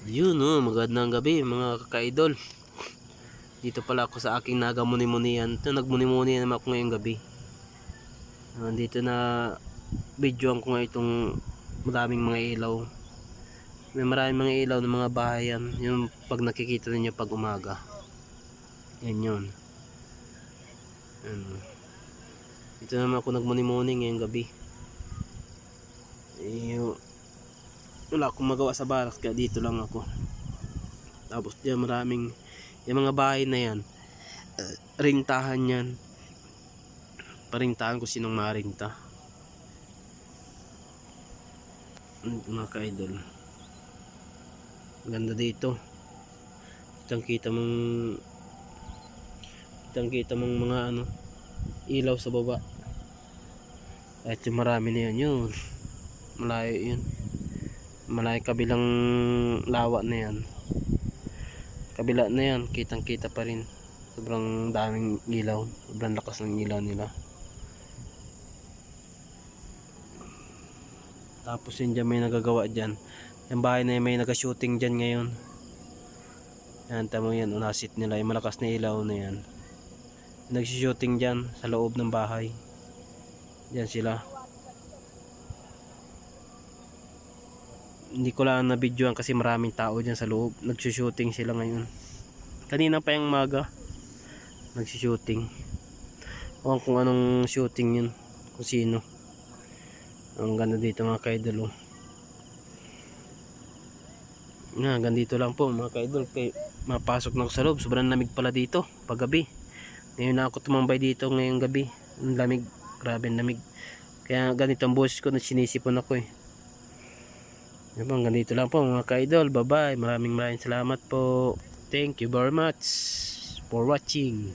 Yun no, magandang gabi mga kaka-idol. Dito pala ako sa aking nagamuni-munian. Ito, nagmuni-muni naman ako ngayong gabi. Dito na videoan ko nga itong maraming mga ilaw. May maraming mga ilaw ng mga bahayan. Yung pag nakikita ninyo pag umaga. Yan yun. Dito naman ako nagmuni-muni ngayong gabi. Wala akong magawa sa barak kaya dito lang ako. Tapos diyan maraming yung mga bahay na yan, rintahan yan. Parintahan ko sinong marinta. Mga ka-idol, ganda dito. Kitang kita mong mga ilaw sa baba. At yung marami na yun, malayo yun, malayo kabilang lawa na yan. Kabila na yan, kitang kita pa rin. Sobrang daming ilaw, sobrang lakas ng ilaw nila. Tapos yun dyan may nagagawa dyan. Yung bahay na yun, may nag-shooting dyan ngayon. Yan, tamo yan, unasit nila. Yung malakas na ilaw na yan, nag-shooting dyan sa loob ng bahay. Dyan sila. Hindi ko lang na videoan kasi maraming tao dyan sa loob. Nag-shooting sila ngayon. Kanina pa yung umaga nag-shooting. O kung anong shooting yun, kung sino. Ang ganda dito mga ka-idol. Ganito lang po mga ka-idol. Mapasok na ako sa loob. Sobrang lamig pala dito pag gabi. Ngayon na ako tumambay dito ngayong gabi. Ang lamig, grabe ang lamig. Kaya ganito ang boses ko na sinisipon ako eh. Hanggang dito lang po mga ka-idol. Bye bye. Maraming salamat po. Thank you very much for watching.